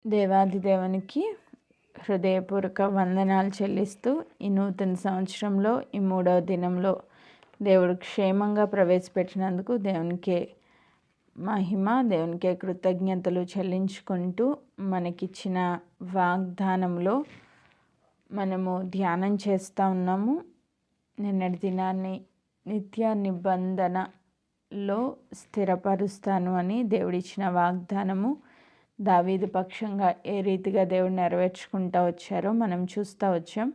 దేవాది దేవునికి హృదయపూర్వక వందనాలు చెల్లిస్తూ ఈ నూతన సంవత్సరంలో ఈ 3వ దినంలో దేవుడు క్షేమంగా ప్రవేశపెట్టినందుకు దేవునికే మహిమ, దేవునికే కృతజ్ఞతలు చెల్లించుకుంటూ మనకిచ్చిన వాగ్దానంలో మనము ధ్యానం చేస్తూ ఉన్నాము. నిన్నటి దినాన్ని నిత్య నిబంధనలో స్థిరపరుస్తాను అని దేవుడిచ్చిన వాగ్దానము దావీదు పక్షంగా ఏ రీతిగా దేవుడు నెరవేర్చుకుంటూ వచ్చారో మనం చూస్తూ వచ్చాం.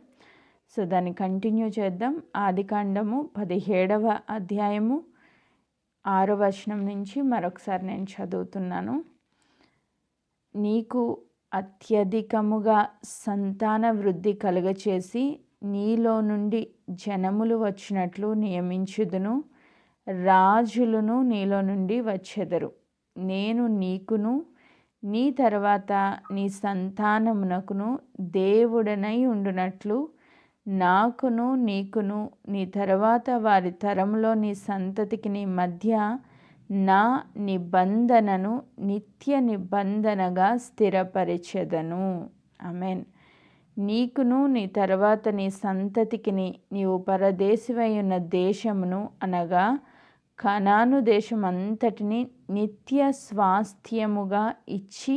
సో దాన్ని కంటిన్యూ చేద్దాం. ఆదికాండము 17వ అధ్యాయము 6వ వచనం నుంచి మరొకసారి నేను చదువుతున్నాను. నీకు అత్యధికముగా సంతాన వృద్ధి కలుగచేసి నీలో నుండి జనములు వచ్చినట్లు నియమించుదును, రాజులను నీలో నుండి వచ్చెదరు. నేను నీకును నీ తర్వాత నీ సంతానమునకును దేవుడనై ఉండునట్లు నాకును నీకును నీ తర్వాత వారి తరంలో నీ సంతతికి నీ మధ్య నా నిబంధనను నిత్య నిబంధనగా స్థిరపరిచెదను. ఆమేన్. నీకును నీ తర్వాత నీ సంతతికి నీవు పరదేశివై ఉన్న దేశమును అనగా కనాను దేశం అంతటిని నిత్య స్వాస్థ్యముగా ఇచ్చి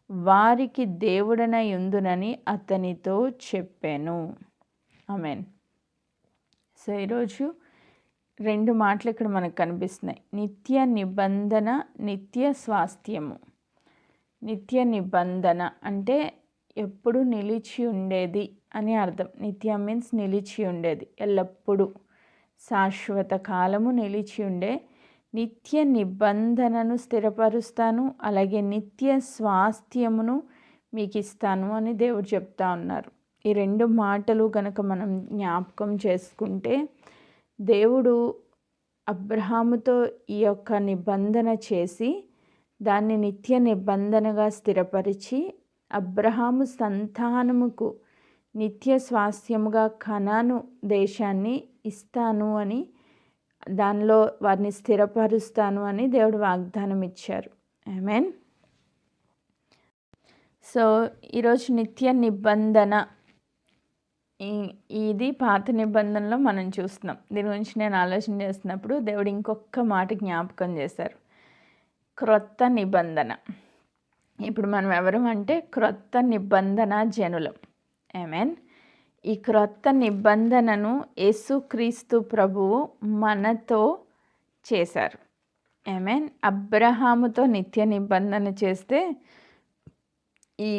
వారికి దేవుడనై ఉందునని అతనితో చెప్పాను. ఆమేన్. సో ఈరోజు 2 మాటలు ఇక్కడ మనకు కనిపిస్తున్నాయి. నిత్య నిబంధన, నిత్య స్వాస్థ్యము. నిత్య నిబంధన అంటే ఎప్పుడు నిలిచి ఉండేది అని అర్థం. నిత్య మీన్స్ నిలిచి ఉండేది, ఎల్లప్పుడూ శాశ్వత కాలము నిలిచి ఉండే నిత్య నిబంధనను స్థిరపరుస్తాను, అలాగే నిత్య స్వాస్థ్యమును మీకు ఇస్తాను అని దేవుడు చెప్తా ఉన్నారు. ఈ 2 మాటలు కనుక మనం జ్ఞాపకం చేసుకుంటే, దేవుడు అబ్రహాముతో ఈ యొక్క నిబంధన చేసి దాన్ని నిత్య నిబంధనగా స్థిరపరిచి అబ్రహాము సంతానముకు నిత్య స్వాస్థ్యముగా కనాను దేశాన్ని ఇస్తాను అని, దానిలో వారిని స్థిరపరుస్తాను అని దేవుడు వాగ్దానం ఇచ్చారు. ఆమేన్. సో ఈరోజు నిత్య నిబంధన ఇది పాత నిబంధనలో మనం చూస్తున్నాం. దీని గురించి నేను ఆలోచన చేస్తున్నప్పుడు దేవుడు ఇంకొక మాట జ్ఞాపకం చేశారు. క్రొత్త నిబంధన. ఇప్పుడు మనం ఎవరు అంటే క్రొత్త నిబంధన జనులం. ఆమేన్. ఈ క్రొత్త నిబంధనను యేసుక్రీస్తు ప్రభువు మనతో చేశారు. ఆమేన్. అబ్రహాముతో నిత్య నిబంధన చేస్తే ఈ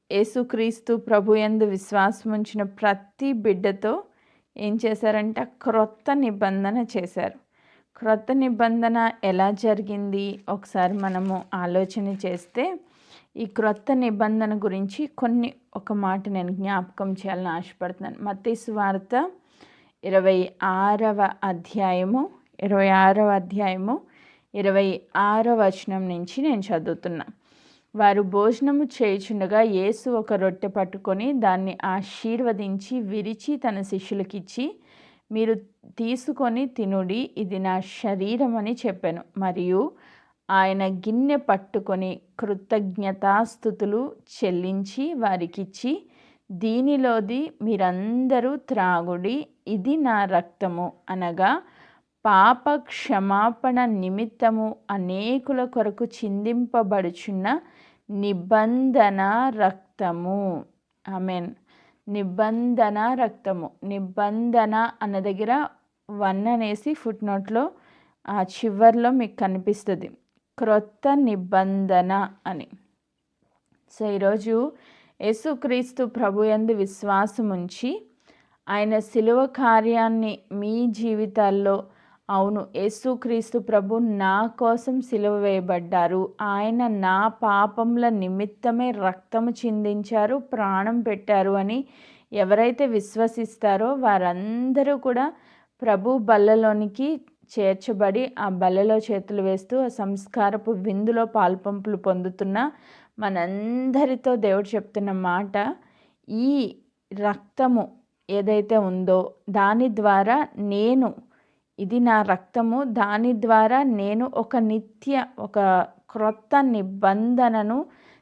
యేసుక్రీస్తు ప్రభు యందు విశ్వాసం ఉంచిన ప్రతి బిడ్డతో ఏం చేశారంటే క్రొత్త నిబంధన చేశారు. క్రొత్త నిబంధన ఎలా జరిగింది ఒకసారి మనము ఆలోచన చేస్తే, ఈ క్రొత్త నిబంధన గురించి ఒక మాట నేను జ్ఞాపకం చేయాలని ఆశపడుతున్నాను. మత్తయి సువార్త 26వ అధ్యాయము 26వ వచనం నుంచి నేను చదువుతున్నా. వారు భోజనము చేయుచుండగా యేసు ఒక రొట్టె పట్టుకొని దాన్ని ఆశీర్వదించి విరిచి తన శిష్యులకిచ్చి, మీరు తీసుకొని తినుడి, ఇది నా శరీరం అని చెప్పాను. మరియు ఆయన గిన్నె పట్టుకొని కృతజ్ఞతాస్తుతులు చెల్లించి వారికిచ్చి, దీనిలోది మీరందరూ త్రాగుడి, ఇది నా రక్తము, అనగా పాప క్షమాపణ నిమిత్తము అనేకుల కొరకు చిందింపబడుచున్న నిబంధన రక్తము. ఆమేన్. నిబంధన రక్తము. నిబంధన అన్న దగ్గర 1 అనేసి ఫుట్ నోట్లో ఆ చివర్లో మీకు కనిపిస్తుంది, క్రొత్త నిబంధన అని. సో ఈరోజు యేసుక్రీస్తు ప్రభు యందు విశ్వాసం ఉంచి ఆయన శిలువ కార్యాన్ని మీ జీవితాల్లో, అవును యేసుక్రీస్తు ప్రభు నా కోసం సిలువ వేయబడ్డారు, ఆయన నా పాపముల నిమిత్తమే రక్తము చిందించారు, ప్రాణం పెట్టారు అని ఎవరైతే విశ్వసిస్తారో వారందరూ కూడా ప్రభు బల్లలోనికి చేర్చబడి ఆ బల్లలో చేతులు వేస్తూ ఆ సంస్కారపు విందులో పాల్పంపులు పొందుతున్న మనందరితో దేవుడు చెప్తున్న మాట, ఈ రక్తము ఏదైతే ఉందో దాని ద్వారా ఇది నా రక్తము, దాని ద్వారా నేను ఒక క్రొత్త నిబంధనను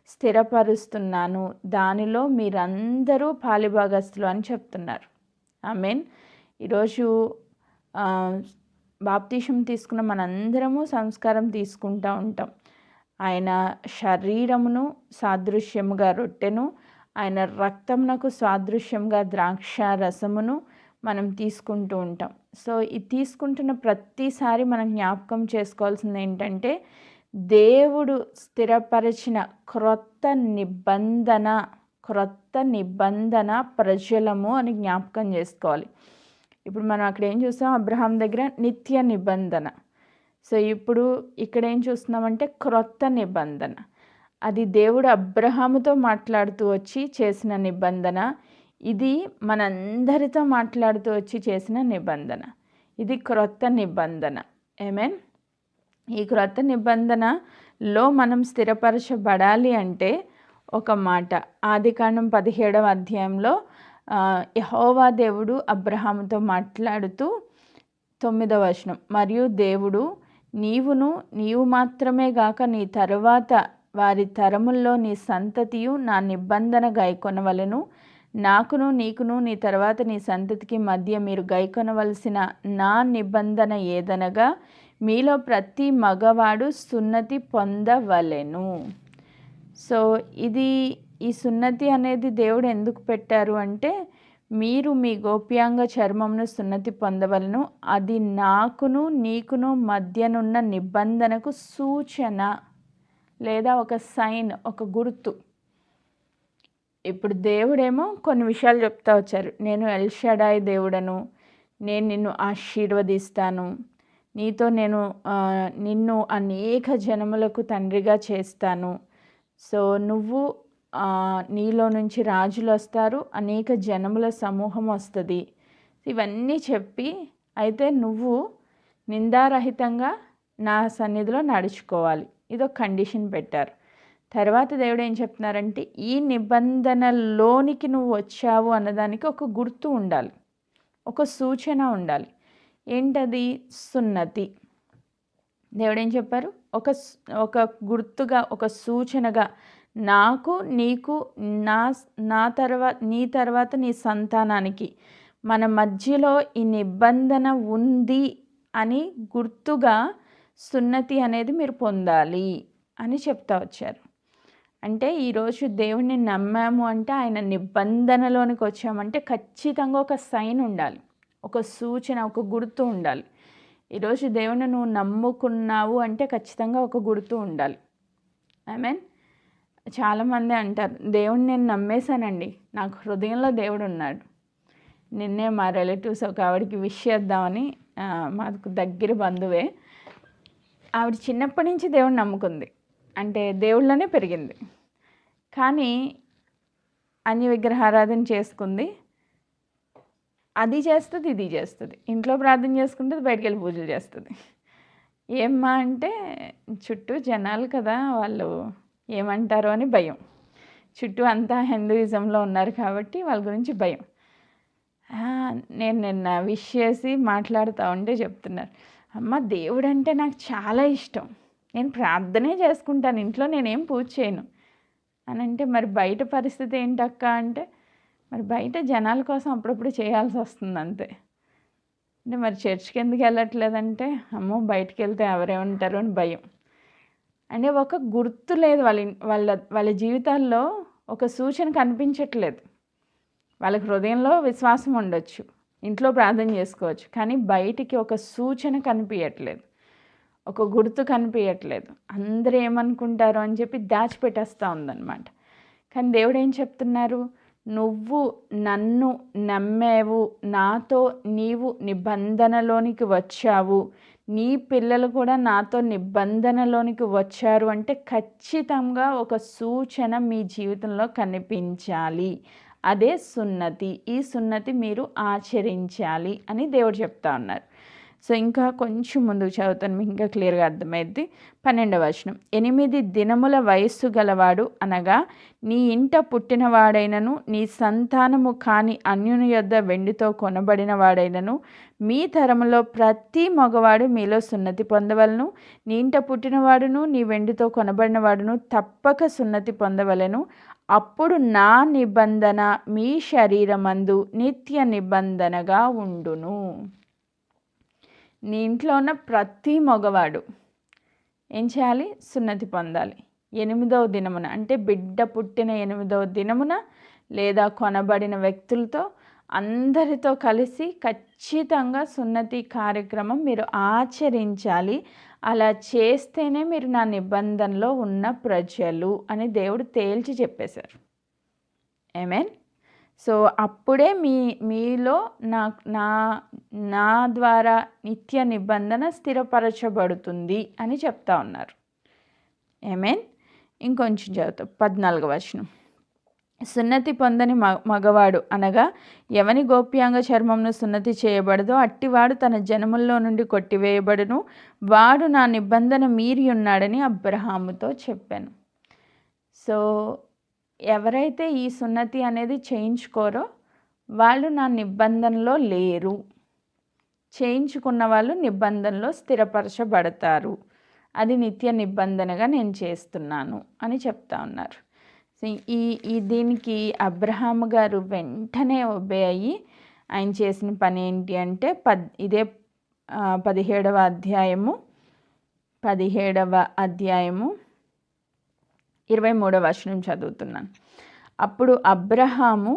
స్థిరపరుస్తున్నాను, దానిలో మీరందరూ పాలిభాగస్తులు అని చెప్తున్నారు. ఆమేన్. ఈరోజు బాప్తిసం తీసుకున్న మనందరము సంస్కారం తీసుకుంటూ ఉంటాం. ఆయన శరీరమును సాదృశ్యముగా రొట్టెను, ఆయన రక్తమునకు సాదృశ్యంగా ద్రాక్ష రసమును మనం తీసుకుంటూ ఉంటాం. సో ఇది తీసుకుంటున్న ప్రతిసారి మనం జ్ఞాపకం చేసుకోవాల్సింది ఏంటంటే, దేవుడు స్థిరపరిచిన క్రొత్త నిబంధన ప్రజలము అని జ్ఞాపకం చేసుకోవాలి. ఇప్పుడు మనం అక్కడ ఏం చూస్తాం, అబ్రహాం దగ్గర నిత్య నిబంధన. సో ఇప్పుడు ఇక్కడ ఏం చూస్తున్నామంటే క్రొత్త నిబంధన. అది దేవుడు అబ్రహాముతో మాట్లాడుతూ వచ్చి చేసిన నిబంధన. ఇది మనందరితో మాట్లాడుతూ వచ్చి చేసిన నిబంధన. ఇది క్రొత్త నిబంధన. ఆమేన్. ఈ క్రొత్త నిబంధనలో మనం స్థిరపరచబడాలి అంటే ఒక మాట, ఆదికాండం 17వ అధ్యాయంలో యెహోవా దేవుడు అబ్రహాముతో మాట్లాడుతూ 9వ వచనం, మరియు దేవుడు నీవు మాత్రమే గాక నీ తరువాత వారి తరముల్లో నీ సంతతియు నా నిబంధన గైకొనవలెను, నాకును నీకును నీ తర్వాత నీ సంతతికి మధ్య మీరు గైకొనవలసిన నా నిబంధన ఏదనగా మీలో ప్రతి మగవాడు సున్నతి పొందవలెను. సో ఈ సున్నతి అనేది దేవుడు ఎందుకు పెట్టారు అంటే, మీరు మీ గోప్యాంగ చర్మమును సున్నతి పొందవలను, అది నాకును నీకును మధ్యనున్న నిబంధనకు సూచన లేదా ఒక సైన్, ఒక గుర్తు. ఇప్పుడు దేవుడేమో కొన్ని విషయాలు చెప్తా వచ్చారు. నేను ఎల్ షడాయ్ దేవుడను, నేను నిన్ను ఆశీర్వదిస్తాను, నీతో నేను నిన్ను అనేక జనములకు తండ్రిగా చేస్తాను, సో నువ్వు నీలో నుంచి రాజులు వస్తారు, అనేక జనముల సమూహం వస్తుంది, ఇవన్నీ చెప్పి అయితే నువ్వు నిందారహితంగా నా సన్నిధిలో నడుచుకోవాలి, ఇదొక కండిషన్ పెట్టారు. తర్వాత దేవుడు ఏం చెప్తున్నారంటే, ఈ నిబంధనలోనికి నువ్వు వచ్చావు అన్నదానికి ఒక గుర్తు ఉండాలి, ఒక సూచన ఉండాలి. ఏంటది? సున్నతి. దేవుడు ఏం చెప్పారు? ఒక గుర్తుగా, ఒక సూచనగా, నాకు నీకు నీ తర్వాత నీ సంతానానికి మన మధ్యలో ఈ నిబంధన ఉంది అని గుర్తుగా సున్నతి అనేది మీరు పొందాలి అని చెప్తా వచ్చారు. అంటే ఈరోజు దేవుణ్ణి నమ్మాము అంటే, ఆయన నిబంధనలోనికి వచ్చామంటే ఖచ్చితంగా ఒక సైన్ ఉండాలి, ఒక సూచన, ఒక గుర్తు ఉండాలి. ఈరోజు దేవుని నువ్వు నమ్ముకున్నావు అంటే ఖచ్చితంగా ఒక గుర్తు ఉండాలి. ఆమేన్. చాలామంది అంటారు, దేవుణ్ణి నేను నమ్మేశానండి, నాకు హృదయంలో దేవుడు ఉన్నాడు. నిన్నే మా రిలేటివ్స్ ఒక ఆవిడకి విష్ చేద్దామని, మాకు దగ్గర బంధువే, ఆవిడ చిన్నప్పటి నుంచి దేవుడిని నమ్ముకుంది, అంటే దేవుళ్ళనే పెరిగింది, కానీ అన్య విగ్రహారాధన చేసుకుంది. అది చేస్తుంది, ఇది చేస్తుంది, ఇంట్లో ప్రార్థన చేసుకుంటుంది, బయటికి వెళ్ళి పూజలు చేస్తుంది. ఏమ్మా అంటే, చుట్టూ జనాలు కదా, వాళ్ళు ఏమంటారో అని భయం. చుట్టూ అంతా హిందూయిజంలో ఉన్నారు కాబట్టి వాళ్ళ గురించి భయం. నేను నిన్న విష్ చేసి మాట్లాడుతూ ఉంటే చెప్తున్నారు, అమ్మ దేవుడు అంటే నాకు చాలా ఇష్టం, నేను ప్రార్థనే చేసుకుంటాను, ఇంట్లో నేనేం పూజ చేయను అని అంటే, మరి బయట పరిస్థితి ఏంటక్క అంటే, మరి బయట జనాల కోసం అప్పుడప్పుడు చేయాల్సి వస్తుంది అంతే. అంటే మరి చర్చ్కి ఎందుకు వెళ్ళట్లేదంటే, అమ్మో బయటికి వెళ్తే ఎవరేమంటారు అని భయం. అంటే ఒక గుర్తు లేదు, వాళ్ళ జీవితాల్లో ఒక సూచన కనిపించట్లేదు. వాళ్ళకి హృదయంలో విశ్వాసం ఉండొచ్చు, ఇంట్లో ప్రార్థన చేసుకోవచ్చు, కానీ బయటికి ఒక సూచన కనిపించట్లేదు, ఒక గుర్తు కనిపించట్లేదు. అందరూ ఏమనుకుంటారో అని చెప్పి దాచిపెట్టేస్తూ ఉందన్నమాట. కానీ దేవుడు ఏం చెప్తున్నారు? నువ్వు నన్ను నమ్మావు, నాతో నీవు నిబంధనలోనికి వచ్చావు, నీ పిల్లలు కూడా నాతో నిబంధనలోనికి వచ్చారు అంటే ఖచ్చితంగా ఒక సూచన మీ జీవితంలో కనిపించాలి. అదే సున్నతి. ఈ సున్నతి మీరు ఆచరించాలి అని దేవుడు చెప్తా ఉన్నారు. సో ఇంకా కొంచెం ముందుకు చదువుతాను, మీకు ఇంకా క్లియర్గా అర్థమైద్ది. 12వ వచనం, 8 దినముల వయస్సు గలవాడు అనగా నీ ఇంట పుట్టినవాడైనను నీ సంతానము కాని అన్యుని యొద్ద వెండితో కొనబడిన వాడైనను మీ తరములో ప్రతి మగవాడు మీలో సున్నతి పొందవలను. నీ ఇంట పుట్టినవాడును నీ వెండితో కొనబడిన వాడును తప్పక సున్నతి పొందవలెను. అప్పుడు నా నిబంధన మీ శరీరమందు నిత్య నిబంధనగా ఉండును. నీ ఇంట్లో ఉన్న ప్రతి మగవాడు ఏం చేయాలి? సున్నతి పొందాలి. 8వ దినమున, అంటే బిడ్డ పుట్టిన 8వ దినమున లేదా కొనబడిన వ్యక్తులతో అందరితో కలిసి ఖచ్చితంగా సున్నతి కార్యక్రమం మీరు ఆచరించాలి. అలా చేస్తేనే మీరు నా నిబంధనలో ఉన్న ప్రజలు అని దేవుడు తేల్చి చెప్పేశారు. ఆమేన్. సో అప్పుడే మీలో నా ద్వారా నిత్య నిబంధన స్థిరపరచబడుతుంది అని చెప్తా ఉన్నారు. ఆమేన్. ఇంకొంచెం చదువుతాం, 14వ వచనం, సున్నతి పొందని మగవాడు అనగా ఎవని గోప్యాంగ చర్మంను సున్నతి చేయబడదో అట్టివాడు తన జనముల్లో నుండి కొట్టివేయబడును. వాడు నా నిబంధన మీరి ఉన్నాడని అబ్రహాముతో చెప్పాను. సో ఎవరైతే ఈ సున్నతి అనేది చేయించుకోరో వాళ్ళు నా నిబంధనలో లేరు. చేయించుకున్న వాళ్ళు నిబంధనలో స్థిరపరచబడతారు. అది నిత్య నిబంధనగా నేను చేస్తున్నాను అని చెప్తా ఉన్నారు. దీనికి అబ్రహాము గారు వెంటనే ఒబే అయ్యి ఆయన చేసిన పని ఏంటి అంటే ఇదే 17వ అధ్యాయము 23వ వచనం చదువుతున్నాను. అప్పుడు అబ్రహాము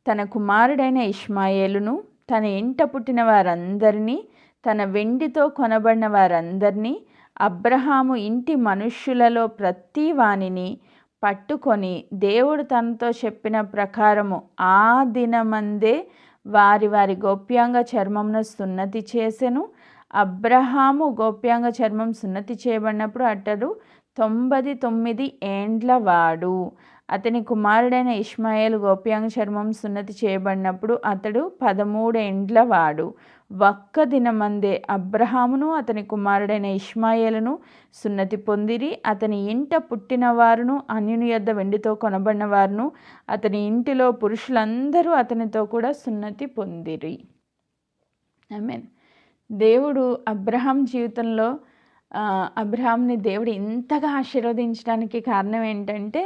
తన కుమారుడైన ఇష్మాయేలును తన ఇంట పుట్టిన వారందరినీ తన వెండితో కొనబడిన వారందరినీ అబ్రహాము ఇంటి మనుష్యులలో ప్రతి వానిని పట్టుకొని దేవుడు తనతో చెప్పిన ప్రకారము ఆ దినమందే వారి వారి గోప్యాంగ చర్మమును సున్నతి చేసెను. అబ్రహాము గోప్యాంగ చర్మం సున్నతి చేయబడినప్పుడు అతడు 99 ఏండ్ల వాడు. అతని కుమారుడైన ఇష్మాయేలు గోప్యాంగ చర్మం సున్నతి చేయబడినప్పుడు అతడు 13 ఏండ్ల వాడు. ఒక్క దినమందే అబ్రహామును అతని కుమారుడైన ఇష్మాయేలును సున్నతి పొందిరి. అతని ఇంట పుట్టిన వారును అన్యుని యొద్ద వెండితో కొనబడిన వారును అతని ఇంటిలో పురుషులందరూ అతనితో కూడా సున్నతి పొందిరి. ఆమేన్. దేవుడు అబ్రహాం జీవితంలో అబ్రహాంని దేవుడు ఇంతగా ఆశీర్వదించడానికి కారణం ఏంటంటే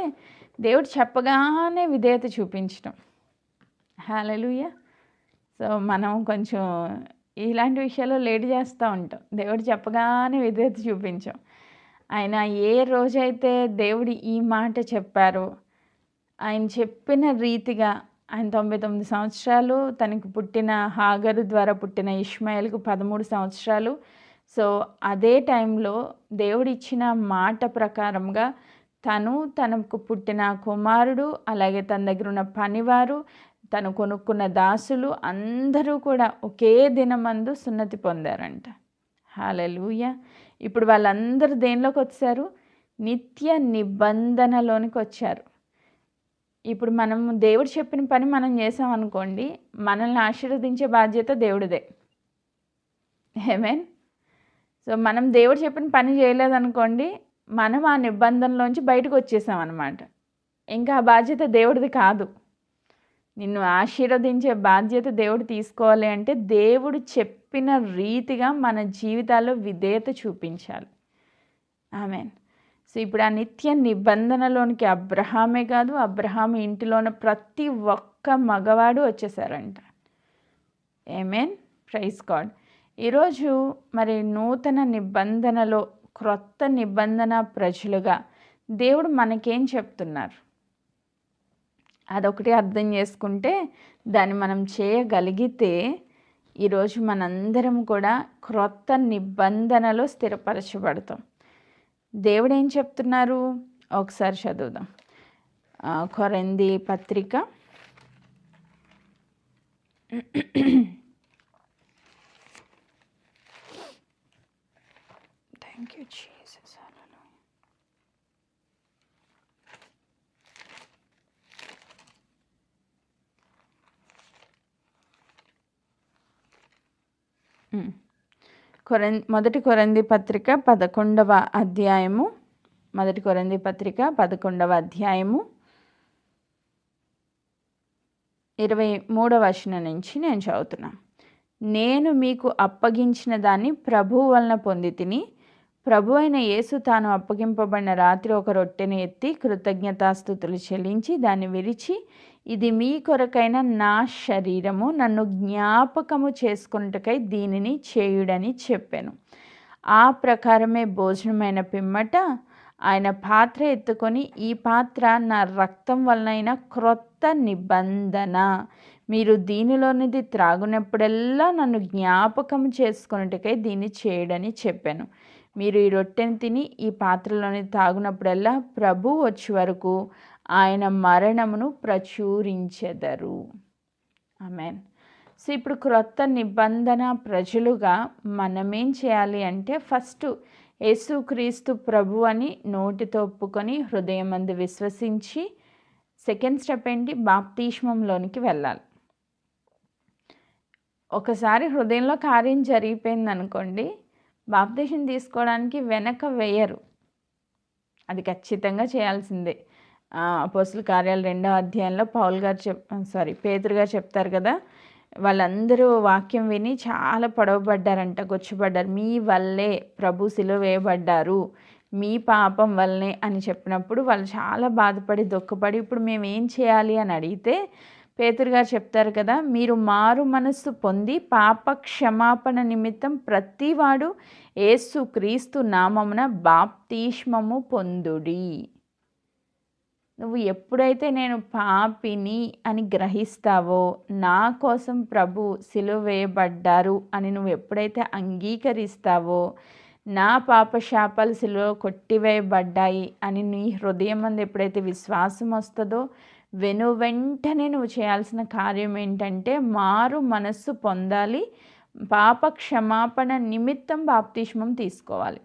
దేవుడు చెప్పగానే విధేయత చూపించడం. హల్లెలూయా. సో మనం కొంచెం ఇలాంటి విషయాల్లో లేట్ చేస్తూ ఉంటాం. దేవుడు చెప్పగానే విధేయత చూపించాం. ఆయన ఏ రోజైతే దేవుడు ఈ మాట చెప్పారో ఆయన చెప్పిన రీతిగా ఆయన 99 సంవత్సరాలు, తనకు పుట్టిన హాగరు ద్వారా పుట్టిన ఇష్మాయేలుకు 13 సంవత్సరాలు. సో అదే టైంలో దేవుడు ఇచ్చిన మాట ప్రకారంగా తనకు పుట్టిన కుమారుడు, అలాగే తన దగ్గర ఉన్న పనివారు, తను కొనుక్కున్న దాసులు అందరూ కూడా ఒకే దినమందు సున్నతి పొందారంట. హల్లెలూయా. ఇప్పుడు వాళ్ళందరూ దేనిలోకి వచ్చారు? నిత్య నిబంధనలోనికి వచ్చారు. ఇప్పుడు మనం దేవుడు చెప్పిన పని మనం చేసామనుకోండి, మనల్ని ఆశీర్వదించే బాధ్యత దేవుడిదే. ఆమేన్. సో మనం దేవుడు చెప్పిన పని చేయలేదనుకోండి, మనం ఆ నిబంధనలోంచి బయటకు వచ్చేసామన్నమాట. ఇంకా ఆ బాధ్యత దేవుడిది కాదు. నిన్ను ఆశీర్వదించే బాధ్యత దేవుడు తీసుకోవాలి అంటే దేవుడు చెప్పిన రీతిగా మన జీవితాల్లో విధేయత చూపించాలి. ఆమేన్. సో ఇప్పుడు ఆ నిత్య నిబంధనలోనికి అబ్రహామే కాదు, అబ్రహాము ఇంటిలో ఉన్న ప్రతి ఒక్క మగవాడు వచ్చేసారంట. ఆమేన్. Praise God. ఈరోజు మరి నూతన నిబంధనలో క్రొత్త నిబంధన ప్రజలుగా దేవుడు మనకేం చెప్తున్నారు అదొకటి అర్థం చేసుకుంటే దాన్ని మనం చేయగలిగితే ఈరోజు మనందరం కూడా క్రొత్త నిబంధనలో స్థిరపరచబడతాం. దేవుడు ఏం చెప్తున్నారు ఒకసారి చదువుదాం. కొరింథీ పత్రిక 10 మొదటి కొరింథీ పత్రిక 11వ అధ్యాయము, మొదటి కొరింథీ పత్రిక 11వ అధ్యాయము 23వ వచనం నుంచి నేను చదువుతున్నా. నేను మీకు అప్పగించిన దాన్ని ప్రభువు వలన పొంది తిని, ప్రభు అయిన యేసు తాను అప్పగింపబడిన రాత్రి ఒక రొట్టెను ఎత్తి కృతజ్ఞతాస్తుతులు చెల్లించి దాన్ని విరిచి, ఇది మీ కొరకైన నా శరీరము, నన్ను జ్ఞాపకము చేసుకొనుటకై దీనిని చేయుడని చెప్పాను. ఆ ప్రకారమే భోజనమైన పిమ్మట ఆయన పాత్ర ఎత్తుకొని, ఈ పాత్ర నా రక్తం వలనైన క్రొత్త నిబంధన, మీరు దీనిలోనిది త్రాగునప్పుడల్లా నన్ను జ్ఞాపకం చేసుకొనుటకై దీన్ని చేయడని చెప్పాను. మీరు ఈ రొట్టెను తిని ఈ పాత్రలోని తాగునప్పుడల్లా ప్రభు వచ్చే వరకు ఆయన మరణమును ప్రచురించెదరు. ఆమేన్. సో ఇప్పుడు క్రొత్త నిబంధన ప్రజలుగా మనమేం చేయాలి అంటే, ఫస్ట్ యేసుక్రీస్తు ప్రభు అని నోటితో ఒప్పుకొని హృదయమందు విశ్వసించి, సెకండ్ స్టెప్ ఏంటి? బాప్తిస్మంలోనికి వెళ్ళాలి. ఒకసారి హృదయంలో కార్యం జరిగిపోయింది అనుకోండి, బాప్తిసం తీసుకోవడానికి వెనక వేయరు. అది ఖచ్చితంగా చేయాల్సిందే. అపోస్తుల కార్యాలు 2వ అధ్యాయంలో పేతురు గారు చెప్తారు కదా, వాళ్ళందరూ వాక్యం విని చాలా పొడవబడ్డారంట, గొచ్చుపడ్డారు. మీ వల్లే ప్రభు సిలువ వేయబడ్డారు, మీ పాపం వల్లనే అని చెప్పినప్పుడు వాళ్ళు చాలా బాధపడి దుఃఖపడి, ఇప్పుడు మేము ఏం చేయాలి అని అడిగితే పేతురు గారు చెప్తారు కదా, మీరు మారు మనస్సు పొంది పాప క్షమాపణ నిమిత్తం ప్రతివాడు యేసు క్రీస్తు నామమున బాప్తిస్మము పొందుడి. నువ్వు ఎప్పుడైతే నేను పాపిని అని గ్రహిస్తావో, నా కోసం ప్రభు సిలువ వేయబడ్డారు అని నువ్వు ఎప్పుడైతే అంగీకరిస్తావో, నా పాప శాపాలు సిలువ కొట్టివేయబడ్డాయి అని నీ హృదయం మందు ఎప్పుడైతే విశ్వాసం వస్తుందో, వెంటనే నువ్వు చేయాల్సిన కార్యం ఏంటంటే మారు మనస్సు పొందాలి, పాప క్షమాపణ నిమిత్తం బాప్తిస్మం తీసుకోవాలి.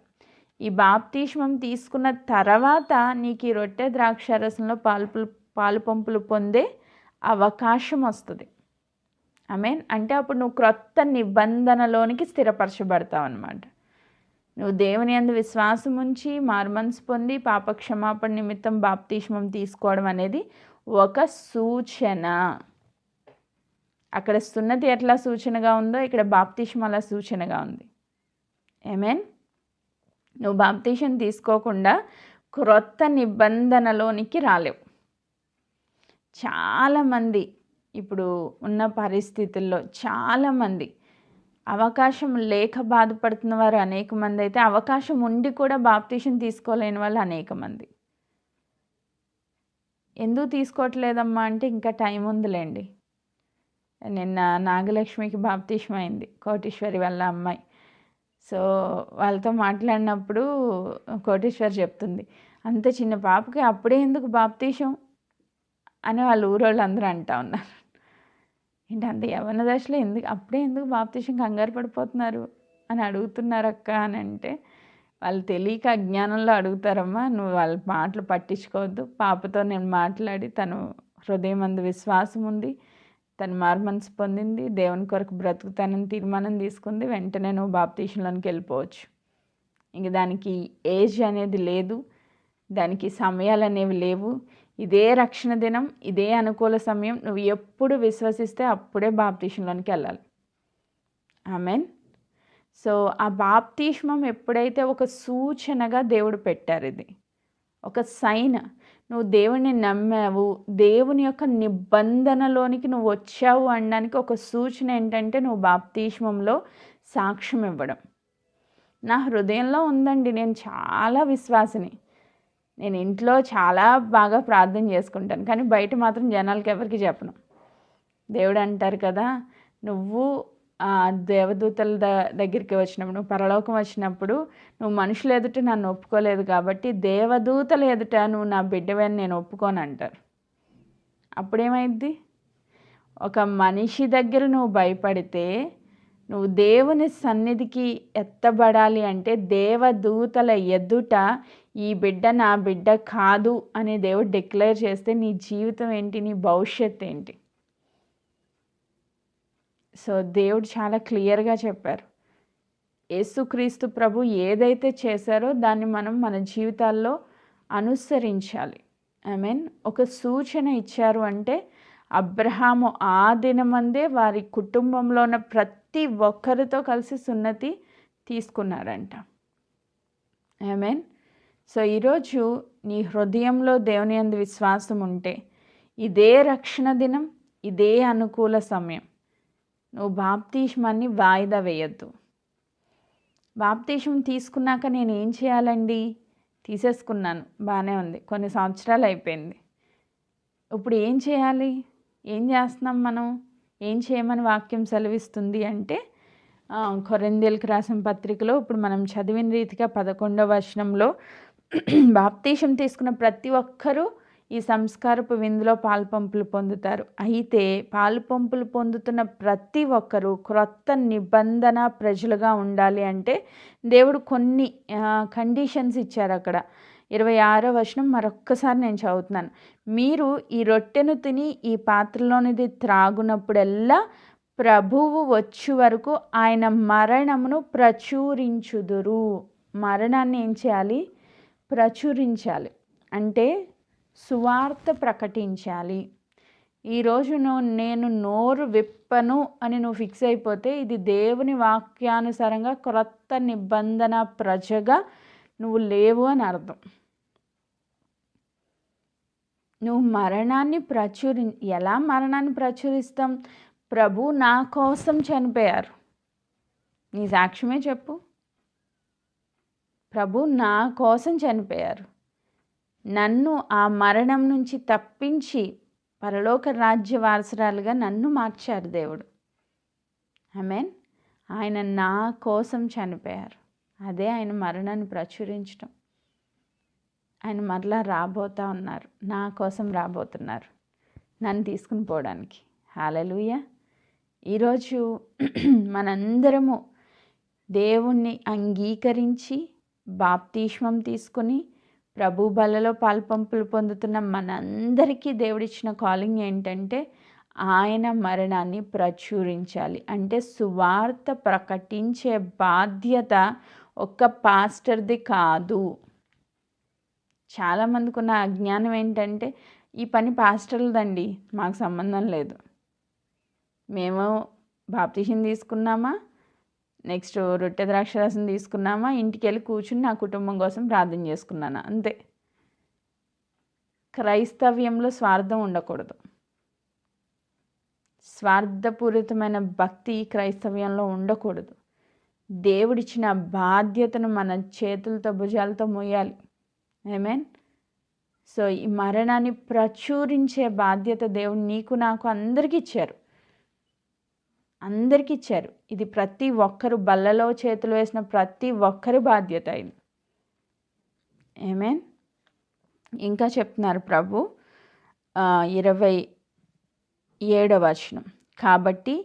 ఈ బాప్తిస్మం తీసుకున్న తర్వాత నీకు ఈ రొట్టె ద్రాక్షారసంలో పాలు పంపులు పొందే అవకాశం వస్తుంది. ఆమేన్. అంటే అప్పుడు నువ్వు క్రొత్త నిబంధనలోనికి స్థిరపరచబడతావు అన్నమాట. నువ్వు దేవుని యందు విశ్వాసం ఉంచి మారుమనసు పొంది పాప క్షమాపణ నిమిత్తం బాప్తిస్మం తీసుకోవడం అనేది ఒక సూచన. అక్కడ సున్నతి ఎట్లా సూచనగా ఉందో ఇక్కడ బాప్తిస్మం అలా సూచనగా ఉంది. ఆమేన్. నువ్వు బాప్తిసం తీసుకోకుండా క్రొత్త నిబంధనలోనికి రాలేవు. చాలామంది ఇప్పుడు ఉన్న పరిస్థితుల్లో చాలామంది అవకాశం లేక బాధపడుతున్న వారు అనేక మంది అయితే, అవకాశం ఉండి కూడా బాప్తిసం తీసుకోలేని వాళ్ళు అనేక మంది. ఎందుకు తీసుకోవట్లేదమ్మా అంటే, ఇంకా టైం ఉందిలేండి. నిన్న నాగలక్ష్మికి బాప్తిసం అయింది, కోటీశ్వరి వాళ్ళ అమ్మాయి. సో వాళ్ళతో మాట్లాడినప్పుడు కోటేశ్వర్ చెప్తుంది, అంత చిన్న పాపకి అప్పుడే ఎందుకు బాప్తిసం అని వాళ్ళ ఊరోళ్ళు అందరూ అంటా ఉన్నారు. ఏంటి అంత యవ్వన దశలో అప్పుడే ఎందుకు బాప్తిసం కంగారు పడిపోతున్నారు అని అడుగుతున్నారు అక్క అని అంటే, వాళ్ళు తెలియక అజ్ఞానంలో అడుగుతారమ్మా, నువ్వు వాళ్ళ మాటలు పట్టించుకోవద్దు. పాపతో నేను మాట్లాడి తను హృదయం అందు విశ్వాసం ఉంది, తను మారుమనసు పొందింది, దేవుని కొరకు బ్రతుకుతానని తీర్మానం తీసుకుంది, వెంటనే నువ్వు బాప్తిసంలోనికి వెళ్ళిపోవచ్చు. ఇంక దానికి ఏజ్ అనేది లేదు, దానికి సమయాలు అనేవి లేవు. ఇదే రక్షణ దినం, ఇదే అనుకూల సమయం. నువ్వు ఎప్పుడు విశ్వసిస్తే అప్పుడే బాప్తిసంలోనికి వెళ్ళాలి. ఆమేన్. సో ఆ బాప్తిస్మం ఎప్పుడైతే ఒక సూచనగా దేవుడు పెట్టారు, ఇది ఒక సైన్. నువ్వు దేవుని నమ్మావు, దేవుని యొక్క నిబంధనలోనికి నువ్వు వచ్చావు అనడానికి ఒక సూచన ఏంటంటే, నువ్వు బాప్తిస్మంలో సాక్ష్యం ఇవ్వడం. నా హృదయంలో ఉందండి, నేను చాలా విశ్వాసిని, నేను ఇంట్లో చాలా బాగా ప్రార్థన చేసుకుంటాను, కానీ బయట మాత్రం జనాలకి ఎవరికి చెప్పను. దేవుడు అంటారు కదా, నువ్వు దేవదూతల దగ్గరికి వచ్చినప్పుడు, నువ్వు పరలోకం వచ్చినప్పుడు నువ్వు మనుషుల ఎదుట నన్ను ఒప్పుకోలేదు కాబట్టి దేవదూతల ఎదుట నువ్వు నా బిడ్డవని నేను ఒప్పుకోను అంటారు. అప్పుడేమైద్ది? ఒక మనిషి దగ్గర నువ్వు భయపడితే, నువ్వు దేవుని సన్నిధికి ఎత్తబడాలి అంటే దేవదూతల ఎదుట ఈ బిడ్డ నా బిడ్డ కాదు అని దేవుడు డిక్లేర్ చేస్తే నీ జీవితం ఏంటి, నీ భవిష్యత్తు ఏంటి? సో దేవుడు చాలా క్లియర్గా చెప్పారు, యేసుక్రీస్తు ప్రభు ఏదైతే చేశారో దాన్ని మనం మన జీవితాల్లో అనుసరించాలి. ఒక సూచన ఇచ్చారు అంటే అబ్రహాము ఆ దినమందే వారి కుటుంబంలో ఉన్న ప్రతి ఒక్కరితో కలిసి సున్నతి తీసుకున్నారంట. సో ఈరోజు నీ హృదయంలో దేవుని యందు విశ్వాసం ఉంటే ఇదే రక్షణ దినం, ఇదే అనుకూల సమయం. నువ్వు బాప్తిస్మాన్ని వాయిదా వేయొద్దు. బాప్తిస్మం తీసుకున్నాక నేను ఏం చేయాలండి? తీసేసుకున్నాను, బాగానే ఉంది, కొన్ని సంవత్సరాలు అయిపోయింది, ఇప్పుడు ఏం చేయాలి? ఏం చేస్తున్నాం మనం? ఏం చేయమని వాక్యం సెలవిస్తుంది అంటే కొరింథీయులకు రాసిన పత్రికలో ఇప్పుడు మనం చదివిన రీతిగా 11వ వచనంలో బాప్తిసం తీసుకున్న ప్రతి ఒక్కరూ ఈ సంస్కారపు విందులో పాలుపంపులు పొందుతారు. అయితే పాలుపంపులు పొందుతున్న ప్రతి ఒక్కరూ క్రొత్త నిబంధన ప్రజలుగా ఉండాలి అంటే దేవుడు కొన్ని కండిషన్స్ ఇచ్చారు. అక్కడ 26వ వచనం మరొక్కసారి నేను చదువుతున్నాను. మీరు ఈ రొట్టెను తిని ఈ పాత్రలోనిది త్రాగునప్పుడల్లా ప్రభువు వచ్చి వరకు ఆయన మరణమును ప్రచురించుదురు. మరణాన్ని ఏం చేయాలి? ప్రచురించాలి అంటే సువార్త ప్రకటించాలి. ఈరోజు నేను నోరు విప్పను అని నువ్వు ఫిక్స్ అయిపోతే ఇది దేవుని వాక్యానుసారంగా క్రొత్త నిబంధన ప్రజగా నువ్వు లేవు అని అర్థం. నువ్వు మరణాన్ని ఎలా మరణాన్ని ప్రచురిస్తాం? ప్రభు నా కోసం చనిపోయారు. నీ సాక్ష్యమే చెప్పు. ప్రభు నా కోసం చనిపోయారు. నన్ను ఆ మరణం నుంచి తప్పించి పరలోక రాజ్య వారసురాలుగా నన్ను మార్చారు దేవుడు. ఆయన నా కోసం చనిపోయారు. అదే ఆయన మరణాన్ని ప్రచురించడం. ఆయన మరలా రాబోతా ఉన్నారు, నా కోసం రాబోతున్నారు నన్ను తీసుకుని పోవడానికి. హల్లెలూయా. ఈరోజు మనందరము దేవుణ్ణి అంగీకరించి బాప్తిస్మం తీసుకొని ప్రభు బలలో పాలుపంపులు పొందుతున్న మనందరికీ దేవుడిచ్చిన కాలింగ్ ఏంటంటే ఆయన మరణాన్ని ప్రచురించాలి. అంటే సువార్త ప్రకటించే బాధ్యత ఒక్క పాస్టర్ది కాదు. చాలామందికి ఉన్న అజ్ఞానం ఏంటంటే ఈ పని పాస్టర్లదండి, మాకు సంబంధం లేదు, మేము బాప్తిసం తీసుకున్నామా, నెక్స్ట్ రొట్టె ద్రాక్షరసం తీసుకున్నామా, ఇంటికి వెళ్ళి కూర్చుని నా కుటుంబం కోసం ప్రార్థన చేసుకున్నాను, అంతే. క్రైస్తవ్యంలో స్వార్థం ఉండకూడదు. స్వార్థపూరితమైన భక్తి క్రైస్తవ్యంలో ఉండకూడదు. దేవుడిచ్చిన బాధ్యతను మన చేతులతో భుజాలతో మోయాలి. సో ఈ మరణాన్ని ప్రచురించే బాధ్యత దేవుడు నీకు నాకు అందరికీ ఇచ్చారు. ఇది ప్రతి ఒక్కరు బల్లలో చేతులు వేసిన ప్రతి ఒక్కరి బాధ్యత ఇది. ఇంకా చెప్తున్నారు ప్రభు 27వ వచనం. కాబట్టి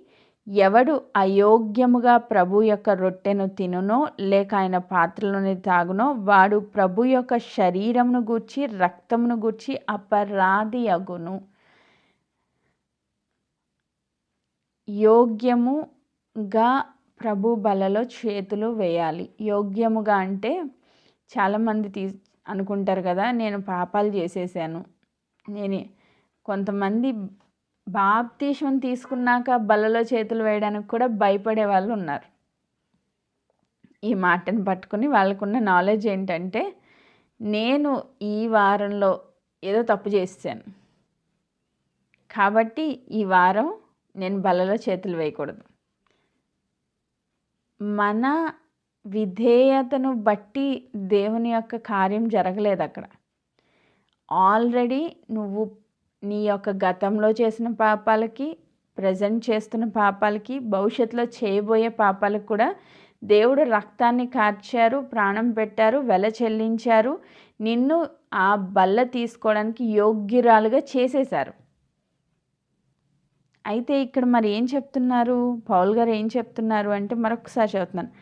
ఎవడు అయోగ్యముగా ప్రభు యొక్క రొట్టెను తినునో లేక ఆయన పాత్రలోని తాగునో వాడు ప్రభు యొక్క శరీరమును గూర్చి రక్తమును గూర్చి అపరాధి అగును. యోగ్యముగా ప్రభు బలలో చేతులు వేయాలి. యోగ్యముగా అంటే చాలామంది అనుకుంటారు కదా, నేను పాపాలు చేసేసాను. కొంతమంది బాప్తిస్మం తీసుకున్నాక బలలో చేతులు వేయడానికి కూడా భయపడే వాళ్ళు ఉన్నారు. ఈ మాటను పట్టుకుని వాళ్ళకున్న నాలెడ్జ్ ఏంటంటే నేను ఈ వారంలో ఏదో తప్పు చేశాను కాబట్టి ఈ వారం నేను బలలో చేతులు వేయకూడదు. మన విధేయతను బట్టి దేవుని యొక్క కార్యం జరగలేదు అక్కడ. ఆల్రెడీ నువ్వు నీ యొక్క గతంలో చేసిన పాపాలకి, ప్రజెంట్ చేస్తున్న పాపాలకి, భవిష్యత్తులో చేయబోయే పాపాలకు కూడా దేవుడు రక్తాన్ని కార్చారు, ప్రాణం పెట్టారు, వెల చెల్లించారు, నిన్ను ఆ బల్ల తీసుకోవడానికి యోగ్యురాలుగా చేసేశారు. అయితే ఇక్కడ మరి ఏం చెప్తున్నారు పౌలు గారు? ఏం చెప్తున్నారు అంటే మరొకసారి చదువుతున్నాను.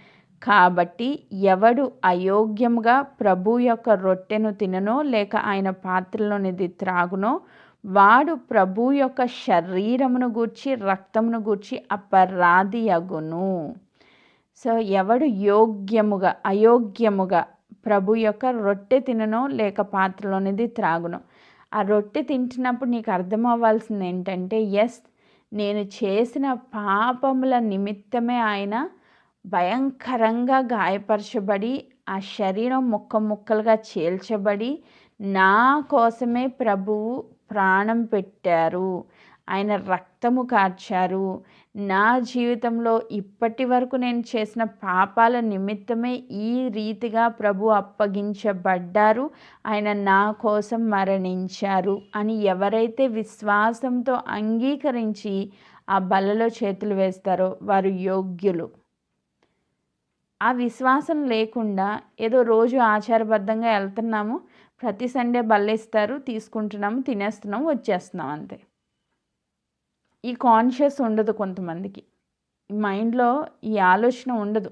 కాబట్టి ఎవడు అయోగ్యముగా ప్రభు యొక్క రొట్టెను తిననో లేక ఆయన పాత్రలోనిది త్రాగునో వాడు ప్రభు యొక్క శరీరమును గూర్చి రక్తమును గూర్చి అపరాధి అగును. సో ఎవడు అయోగ్యముగా ప్రభు యొక్క రొట్టె తిననో లేక పాత్రలోనిది త్రాగునో. ఆ రొట్టె తింటున్నప్పుడు నీకు అర్థమవ్వాల్సింది ఏంటంటే, ఎస్, నేను చేసిన పాపముల నిమిత్తమే ఆయన భయంకరంగా గాయపరచబడి ఆ శరీరం ముక్కలుగా చీల్చబడి నా కోసమే ప్రభువు ప్రాణం పెట్టారు, ఆయన రక్తము కార్చారు. నా జీవితంలో ఇప్పటి వరకు నేను చేసిన పాపాల నిమిత్తమే ఈ రీతిగా ప్రభు అప్పగించబడ్డారు, ఆయన నా కోసం మరణించారు అని ఎవరైతే విశ్వాసంతో అంగీకరించి ఆ బలలో చేతులు వేస్తారో వారు యోగ్యులు. ఆ విశ్వాసం లేకుండా ఏదో రోజు ఆచారబద్ధంగా వెళ్తున్నాము, ప్రతి సండే బల్లేస్తారు, తీసుకుంటున్నాము, తినేస్తున్నాము, వచ్చేస్తున్నాం అంతే. ఈ కాన్షియస్ ఉండదు కొంతమందికి, మైండ్లో ఈ ఆలోచన ఉండదు.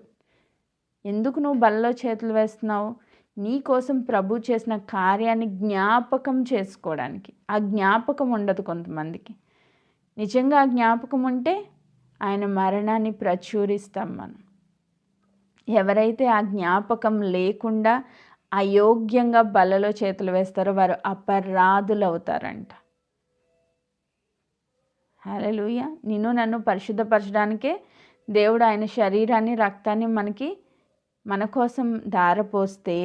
ఎందుకు నువ్వు బల్లలో చేతులు వేస్తున్నావు? నీ కోసం ప్రభు చేసిన కార్యాన్ని జ్ఞాపకం చేసుకోవడానికి. ఆ జ్ఞాపకం ఉండదు కొంతమందికి. నిజంగా ఆ జ్ఞాపకం ఉంటే ఆయన మరణాన్ని ప్రచురిస్తాం మనం. ఎవరైతే ఆ జ్ఞాపకం లేకుండా అయోగ్యంగా బలలో చేతులు వేస్తారో వారు అపరాధులు అవుతారంట. హల్లెలూయా. నిన్ను నన్ను పరిశుద్ధపరచడానికే దేవుడు ఆయన శరీరాన్ని రక్తాన్ని మన కోసం ధారపోస్తే,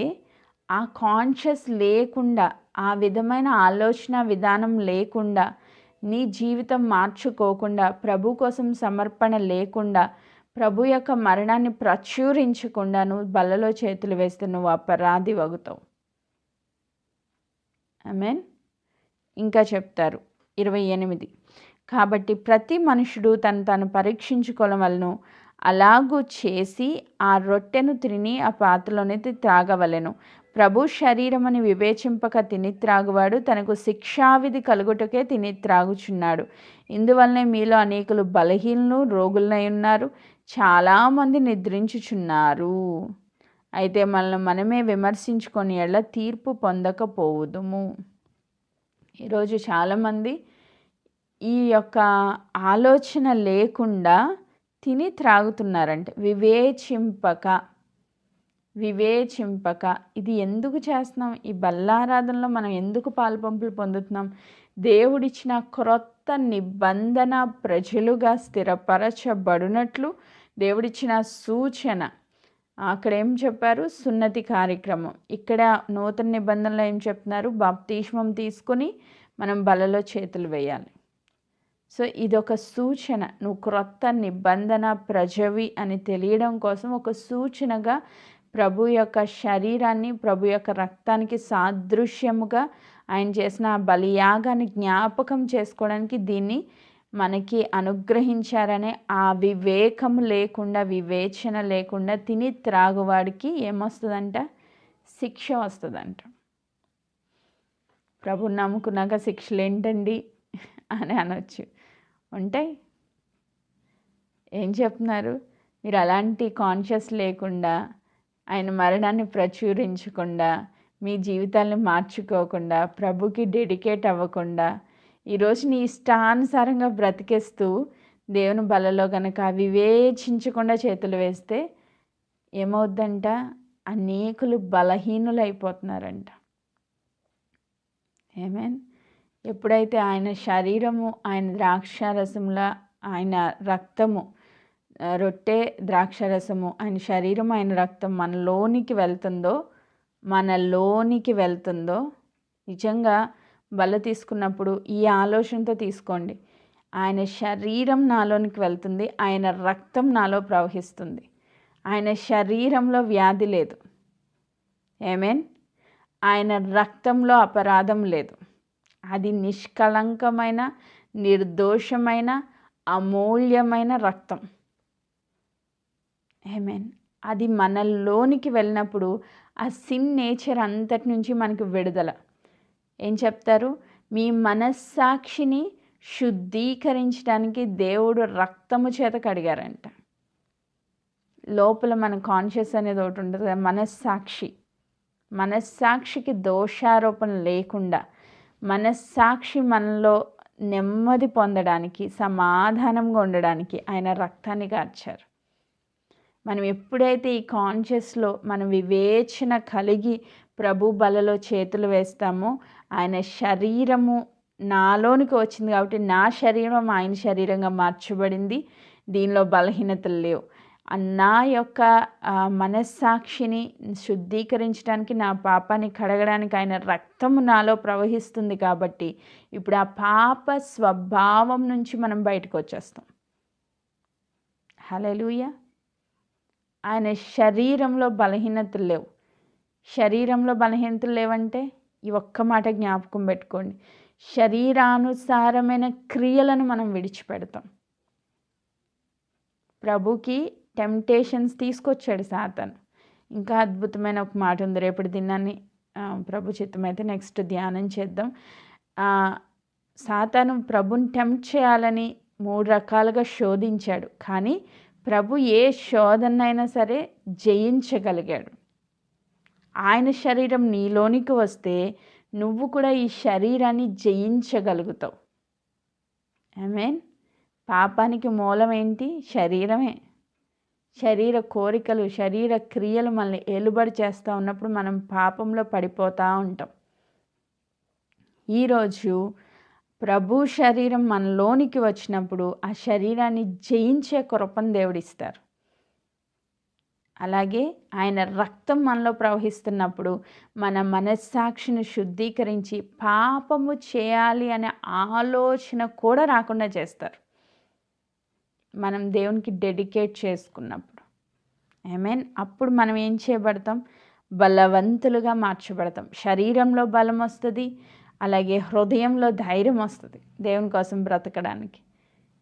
ఆ కాన్షియస్ లేకుండా, ఆ విధమైన ఆలోచన విధానం లేకుండా, నీ జీవితం మార్చుకోకుండా, ప్రభు కోసం సమర్పణ లేకుండా, ప్రభు యొక్క మరణాన్ని ప్రచురించకుండా నువ్వు బలలో చేతులు వేస్తే నువ్వు అపరాధి వగుతావు. ఆమేన్. ఇంకా చెప్తారు 28, కాబట్టి ప్రతి మనుషుడు తను పరీక్షించుకోవలెను, అలాగూ చేసి ఆ రొట్టెను తిని ఆ పాత్రలోనిది త్రాగవలెను. ప్రభు శరీరమని వివేచింపక తిని త్రాగువాడు తనకు శిక్షావిధి కలుగుటకే తిని త్రాగుచున్నాడు. ఇందువల్లనే మీలో అనేకులు బలహీనులు, రోగులై ఉన్నారు, చాలామంది నిద్రించుచున్నారు. అయితే మనమే విమర్శించుకొని ఎడల తీర్పు పొందకపోవుదుము. ఈరోజు చాలామంది ఈ యొక్క ఆలోచన లేకుండా తిని త్రాగుతున్నారంటే వివేచింపక. ఇది ఎందుకు చేస్తున్నాం? ఈ బల్లారాధనలో మనం ఎందుకు పాలుపంపులు పొందుతున్నాం? దేవుడిచ్చిన క్రొత్త నిబంధన ప్రజలుగా స్థిరపరచబడినట్లు దేవుడిచ్చిన సూచన. అక్కడ ఏం చెప్పారు? సున్నతి కార్యక్రమం. ఇక్కడ నూతన నిబంధనలో ఏం చెప్తున్నారు? బాప్తిస్మం తీసుకొని మనం బలలో చేతులు వేయాలి. సో ఇదొక సూచన. నువ్వు క్రొత్త నిబంధన ప్రజవి అని తెలియడం కోసం ఒక సూచనగా ప్రభు యొక్క శరీరాన్ని, ప్రభు యొక్క రక్తానికి సాదృశ్యముగా ఆయన చేసిన బలియాగాన్ని జ్ఞాపకం చేసుకోవడానికి దీన్ని మనకి అనుగ్రహించారనే ఆ వివేకం లేకుండా, వివేచన లేకుండా తిని త్రాగువాడికి ఏమొస్తుందంట? శిక్ష వస్తుందంట. ప్రభు నమ్ముకున్నాక శిక్షలు ఏంటండి అని అనొచ్చు. ఉంటాయి. ఏం చెప్తున్నారు? మీరు అలాంటి కాన్షియస్ లేకుండా, ఆయన మరణాన్ని ప్రచురించకుండా, మీ జీవితాన్ని మార్చుకోకుండా, ప్రభుకి డెడికేట్ అవ్వకుండా, ఈరోజు నీ ఇష్టానుసారంగా బ్రతికేస్తూ దేవుని బలలో కనుక వివేచించకుండా చేతులు వేస్తే ఏమవుద్దంట? అనేకులు బలహీనులు అయిపోతున్నారంట. ఆమేన్. ఎప్పుడైతే ఆయన శరీరము, ఆయన ద్రాక్షారసంలా, ఆయన రక్తము, రొట్టె ద్రాక్షారసము, ఆయన శరీరం, ఆయన రక్తం మనలోనికి వెళ్తుందో నిజంగా బల తీసుకున్నప్పుడు ఈ ఆలోచనతో తీసుకోండి. ఆయన శరీరం నాలోనికి వెళ్తుంది, ఆయన రక్తం నాలో ప్రవహిస్తుంది. ఆయన శరీరంలో వ్యాధి లేదు. ఆమేన్. ఆయన రక్తంలో అపరాధం లేదు. అది నిష్కళంకమైన, నిర్దోషమైన, అమూల్యమైన రక్తం. ఆమేన్. అది మనలోనికి వెళ్ళినప్పుడు ఆ సిన్ నేచర్ అంతటి నుంచి మనకు విడుదల. ఏం చెప్తారు? మీ మనస్సాక్షిని శుద్ధీకరించడానికి దేవుడు రక్తము చేత కడిగారంట. లోపల మన కాన్షియస్ అనేది ఒకటి ఉంటుంది కదా, మనస్సాక్షికి దోషారోపణ లేకుండా, మనస్సాక్షి మనలో నెమ్మది పొందడానికి, సమాధానంగా ఉండడానికి ఆయన రక్తాన్ని కార్చారు. మనం ఎప్పుడైతే ఈ కాన్షియస్లో మనం వివేచన కలిగి ప్రభు బలలో చేతులు వేస్తామో, ఆయన శరీరము నాలోనికి వచ్చింది కాబట్టి నా శరీరం ఆయన శరీరంగా మార్చబడింది, దీనిలో బలహీనతలు లేవు. నా యొక్క మనస్సాక్షిని శుద్ధీకరించడానికి, నా పాపాన్ని కడగడానికి ఆయన రక్తము నాలో ప్రవహిస్తుంది కాబట్టి ఇప్పుడు ఆ పాప స్వభావం నుంచి మనం బయటకు వచ్చేస్తాం. హల్లెలూయా. ఆయన శరీరంలో బలహీనతలు లేవు. శరీరంలో బలహీనతలు లేవంటే ఈ ఒక్క మాట జ్ఞాపకం పెట్టుకోండి, శరీరానుసారమైన క్రియలను మనం విడిచిపెడతాం. ప్రభుకి టెంప్టేషన్స్ తీసుకొచ్చాడు సాతాను. ఇంకా అద్భుతమైన ఒక మాట ఉంది, రేపటి దినాన్ని ప్రభు చిత్తమైతే నెక్స్ట్ ధ్యానం చేద్దాం. సాతాను ప్రభుని టెంప్ట్ చేయాలని 3 రకాలుగా శోధించాడు, కానీ ప్రభు ఏ శోధనైనా సరే జయించగలిగాడు. ఆయన శరీరం నీలోనికి వస్తే నువ్వు కూడా ఈ శరీరాన్ని జయించగలుగుతావు. ఆమేన్. పాపానికి మూలం ఏంటి? శరీరమే. శరీర కోరికలు, శరీర క్రియలు మనల్ని ఏలుబడి చేస్తూ ఉన్నప్పుడు మనం పాపంలో పడిపోతూ ఉంటాం. ఈరోజు ప్రభు శరీరం మనలోనికి వచ్చినప్పుడు ఆ శరీరాన్ని జయించే కృపను దేవుడిస్తారు. అలాగే ఆయన రక్తం మనలో ప్రవహిస్తున్నప్పుడు మన మనస్సాక్షిని శుద్ధీకరించి పాపము చేయాలి అనే ఆలోచన కూడా రాకుండా చేస్తారు, మనం దేవునికి డెడికేట్ చేసుకున్నప్పుడు. ఆమేన్. అప్పుడు మనం ఏం చేయబడతాం? బలవంతులుగా మార్చబడతాం. శరీరంలో బలం వస్తుంది, అలాగే హృదయంలో ధైర్యం వస్తుంది దేవుని కోసం బ్రతకడానికి.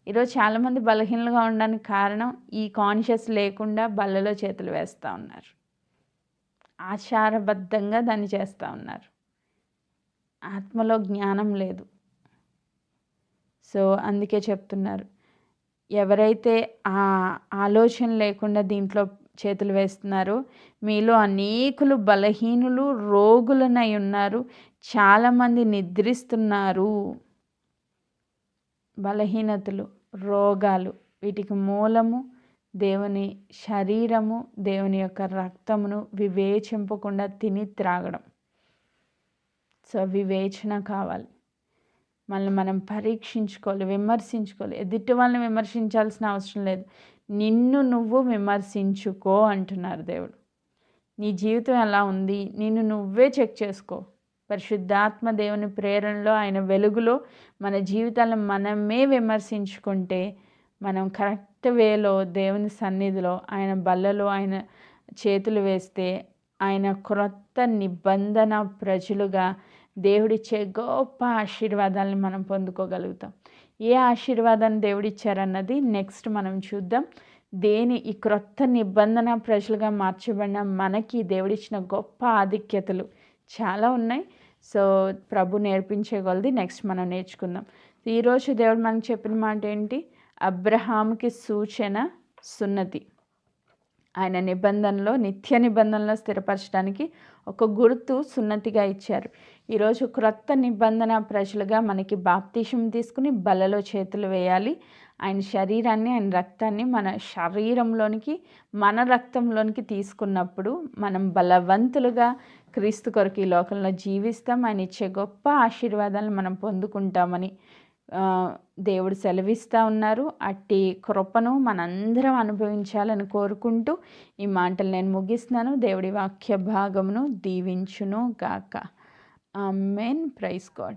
ఈరోజు చాలామంది బలహీనలుగా ఉండడానికి కారణం ఈ కాన్షియస్ లేకుండా బల్లలో చేతులు వేస్తూ ఉన్నారు, ఆచారబద్ధంగా దాన్ని చేస్తూ ఉన్నారు. ఆత్మలో జ్ఞానం లేదు. సో అందుకే చెప్తున్నారు, ఎవరైతే ఆ ఆలోచన లేకుండా దీంట్లో చేతులు వేస్తున్నారో మీలో అనేకులు బలహీనులు, రోగులనై ఉన్నారు, చాలామంది నిద్రిస్తున్నారు. బలహీనతలు, రోగాలు, వీటికి మూలము దేవుని శరీరము, దేవుని యొక్క రక్తమును వివేచింపకుండా తిని త్రాగడం. సో వివేచన కావాలి. మనల్ని మనం పరీక్షించుకోవాలి, విమర్శించుకోవాలి. ఎదుటి వాళ్ళని విమర్శించాల్సిన అవసరం లేదు, నిన్ను నువ్వు విమర్శించుకో అంటున్నారు దేవుడు. నీ జీవితం ఎలా ఉంది, నిన్ను నువ్వే చెక్ చేసుకో. పరిశుద్ధాత్మ దేవుని ప్రేరణలో, ఆయన వెలుగులో మన జీవితాలను మనమే విమర్శించుకుంటే మనం కరెక్ట్ వేలో దేవుని సన్నిధిలో ఆయన బల్లలో ఆయన చేతులు వేస్తే ఆయన క్రొత్త నిబంధన ప్రజలుగా దేవుడిచ్చే గొప్ప ఆశీర్వాదాలను మనం పొందుకోగలుగుతాం. ఏ ఆశీర్వాదాన్ని దేవుడిచ్చారన్నది నెక్స్ట్ మనం చూద్దాం. ఈ క్రొత్త నిబంధన ప్రజలుగా మార్చబడిన మనకి దేవుడిచ్చిన గొప్ప ఆధిక్యతలు చాలా ఉన్నాయి. సో ప్రభు నేర్పించే కొలది నెక్స్ట్ మనం నేర్చుకుందాం. ఈరోజు దేవుడు మనకు చెప్పిన మాట ఏంటి? అబ్రహాముకి సూచన సున్నతి. ఆయన నిబంధనలో, నిత్య నిబంధనలో స్థిరపరచడానికి ఒక గుర్తు సున్నతిగా ఇచ్చారు. ఈరోజు క్రొత్త నిబంధన ప్రజలుగా మనకి బాప్తిసం తీసుకుని బలలో చేతులు వేయాలి. ఆయన శరీరాన్ని, ఆయన రక్తాన్ని మన శరీరంలోనికి, మన రక్తంలోనికి తీసుకున్నప్పుడు మనం బలవంతులుగా క్రీస్తు కొరకు ఈ లోకంలో జీవిస్తాం. ఆయన ఇచ్చే గొప్ప ఆశీర్వాదాలను మనం పొందుకుంటామని దేవుడు సెలవిస్తూ ఉన్నారు. అట్టి కృపను మనందరం అనుభవించాలని కోరుకుంటూ ఈ మాటలు నేను ముగిస్తున్నాను. దేవుడి వాక్య భాగమును దీవించును గాక. ఆమేన్. Praise God.